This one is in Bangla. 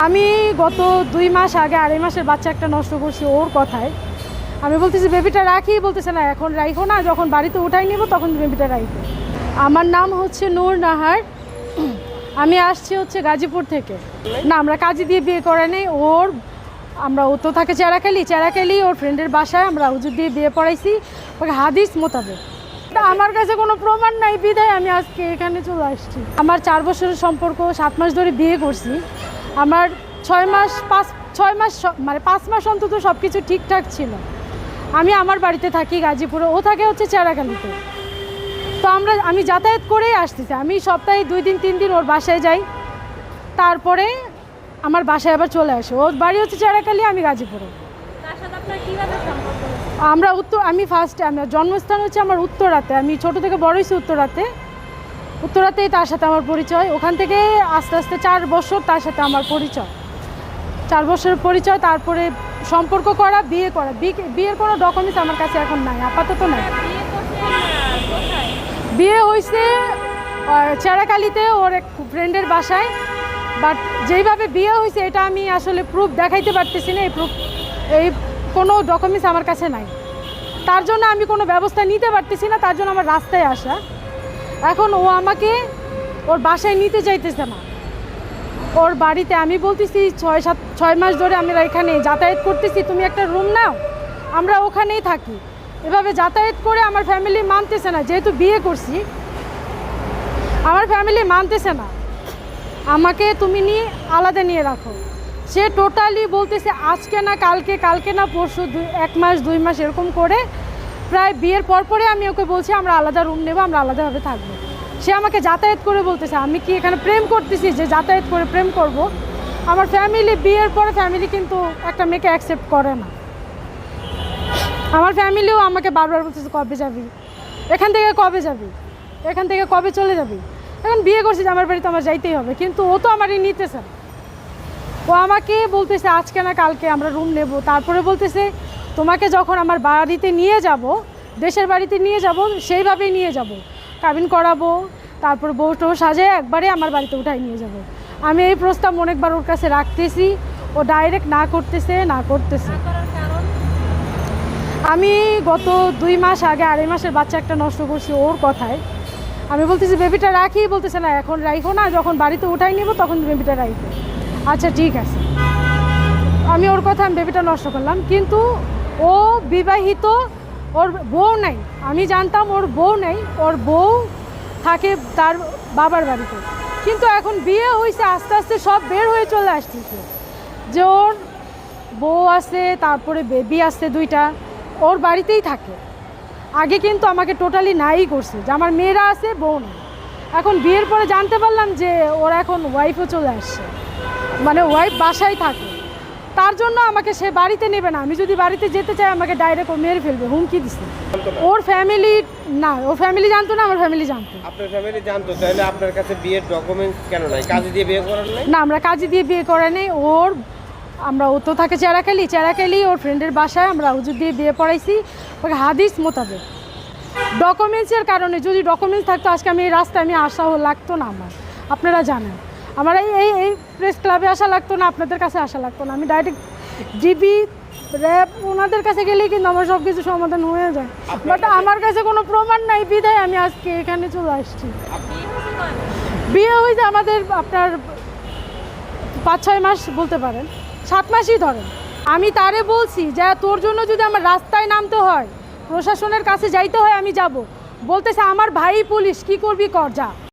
আমি গত 2 মাস আগে 2.5 মাসের বাচ্চা একটা নষ্ট করছি ওর কথায়। আমি বলতেছি বেবিটা রাখি, বলতেছে না এখন রাখো না, যখন বাড়িতে উঠাই নিব তখন বেবিটা রাখো। আমার নাম হচ্ছে নূর নাহার। আমি আসছি হচ্ছে গাজীপুর থেকে। না, আমরা কাজী দিয়ে বিয়ে করে নেই। ও তো থাকে চেরাকালি ওর ফ্রেন্ডের বাসায় আমরা হুজুর দিয়ে বিয়ে পড়াইছি ওকে হাদিস মোতাবেক। আমার কাছে কোনো প্রমাণ নাই বিধায় আমি আজকে এখানে চলে আসছি। আমার 4 বছরের সম্পর্ক, 7 মাস ধরে বিয়ে করছি। আমার 6 মাস মানে 5 মাস অন্তত সব কিছু ঠিকঠাক ছিল। আমি আমার বাড়িতে থাকি গাজীপুরে, ও থাকে হচ্ছে চেরাকালিতে। তো আমি যাতায়াত করেই আসতেছি। আমি সপ্তাহে 2 দিন 3 দিন ওর বাসায় যাই, তারপরে আমার বাসায় আবার চলে আসে। ওর বাড়ি হচ্ছে চেরাকালি, আমি গাজীপুরে। আমার জন্মস্থান হচ্ছে আমার উত্তরাতে। আমি ছোট থেকে বড় হয়েছি উত্তরাতেই তার সাথে আমার পরিচয়। ওখান থেকে আস্তে আস্তে 4 বছর তার সাথে আমার পরিচয়। 4 বছরের পরিচয়, তারপরে সম্পর্ক করা, বিয়ে করা। বিয়ের কোনো ডকুমেন্টস আমার কাছে এখন নাই, আপাতত নাই। বিয়ে হয়েছে চেরাকালিতে ওর এক ফ্রেন্ডের বাসায়। বাট যেইভাবে বিয়ে হয়েছে এটা আমি আসলে প্রুফ দেখাইতে পারতেছি না। এই কোনো ডকুমেন্টস আমার কাছে নাই, তার জন্য আমি কোনো ব্যবস্থা নিতে পারতেছি না। তার জন্য আমার রাস্তায় আসা। এখন ও আমাকে ওর বাসায় নিতে চাইতেছে না। ওর বাড়িতে আমি বলতেছি 6 মাস ধরে আমরা এখানে যাতায়াত করতেছি, তুমি একটা রুম নাও, আমরা ওখানেই থাকি। এভাবে যাতায়াত করে আমার ফ্যামিলি মানতেছে না। যেহেতু বিয়ে করছি, আমার ফ্যামিলি মানতেছে না। আমাকে তুমি আলাদা নিয়ে রাখো। সে টোটালি বলতেছে আজকে না কালকে না পরশু, 1 মাস 2 মাস এরকম করে প্রায় বিয়ের পরে আমি ওকে বলছি আমরা আলাদা রুম নেব, আমরা আলাদাভাবে থাকবো। সে আমাকে যাতায়াত করে বলতেছে আমি কি এখানে প্রেম করতেছি যে যাতায়াত করে প্রেম করব? আমার ফ্যামিলি বিয়ের পরে ফ্যামিলি কিন্তু একটা মেয়েকে অ্যাকসেপ্ট করে না। আমার ফ্যামিলিও আমাকে বারবার বলতেছে কবে যাবি, এখান থেকে কবে চলে যাবি। এখন বিয়ে করছি যে আমার বাড়িতে আমার যাইতেই হবে, কিন্তু ও তো আমারই নিতেছে না। ও আমাকে বলতেছে আজকে না কালকে আমরা রুম নেব। তারপরে বলতেছে তোমাকে যখন আমার বাড়িতে নিয়ে যাব, দেশের বাড়িতে নিয়ে যাব, সেইভাবেই নিয়ে যাব, কাবিন করাবো, তারপর বউটো সাজায় একবারে আমার বাড়িতে উঠাই নিয়ে যাব। আমি এই প্রস্তাব অনেকবার ওর কাছে রাখতেছি, ও ডাইরেক্ট না করতেছে। আমি গত 2 মাস আগে 2.5 মাসের বাচ্চা একটা নষ্ট করছি ওর কথায়। আমি বলতেছি বেবিটা রাখি, বলতেছে না এখন রাখো না, যখন বাড়িতে উঠাই নিব তখন বেবিটা রাখো। আচ্ছা ঠিক আছে, আমি ওর কথা বেবিটা নষ্ট করলাম। কিন্তু ও বিবাহিত, ওর বউ নাই। আমি জানতাম ওর বউ নেই, ওর বউ থাকে তার বাবার বাড়িতে। কিন্তু এখন বিয়ে হয়েছে, আস্তে আস্তে সব বের হয়ে চলে আসতেছে যে ওর বউ আছে, তারপরে বেবি আসছে 2টা, ওর বাড়িতেই থাকে। আগে কিন্তু আমাকে টোটালি নাই করছে যে আমার মেয়েরা আছে, বউ নেই। এখন বিয়ের পরে জানতে পারলাম যে ওর এখন ওয়াইফও চলে আসছে, মানে ওয়াইফ বাসায় থাকে। তার জন্য আমাকে সে বাড়িতে নেবে না। আমি যদি বাড়িতে যেতে চাই আমাকে ডাইরেক্ট ও মেরে ফেলবে, হুমকি দিচ্ছে। ওর ফ্যামিলি না, ওর ফ্যামিলি জানতো না, আমার ফ্যামিলি জানতো। আপনার ফ্যামিলি জানতো, তাহলে আপনার কাছে বিয়ের ডকুমেন্টস কেন নাই? কাজী দিয়ে বিয়ে করার নাই? না, আমরা কাজী দিয়ে বিয়ে করে নেই। ও তো থাকে চেরাকালি ওর ফ্রেন্ডের বাসায় আমরা হুজুর দিয়ে বিয়ে পড়াইছি ওকে হাদিস মোতাবেক। ডকুমেন্টসের কারণে, যদি ডকুমেন্টস থাকতো আজকে আমি এই রাস্তায় আসাও লাগতো না। আপনারা জানেন আমার এই প্রেস ক্লাবে আসা লাগতো না, আপনাদের কাছে আসা লাগতো না। আমি ডাইরেক্ট জিবি র্যাব ওনাদের কাছে গেলেই কিন্তু আমার সব কিছু সমাধান হয়ে যায়। বাট আমার কাছে কোনো প্রমাণ নাই বিধায় আমি আজকে এখানে চলে আসছি। বিয়ে হয়েছে আমাদের আপনার 5-6 মাস বলতে পারেন, 7 মাসই ধরেন। আমি তারে বলছি যে তোর জন্য যদি আমার রাস্তায় নামতে হয়, প্রশাসনের কাছে যাইতে হয়, আমি যাব। বলতেছে আমার ভাই পুলিশ, কি করবি কর, যা।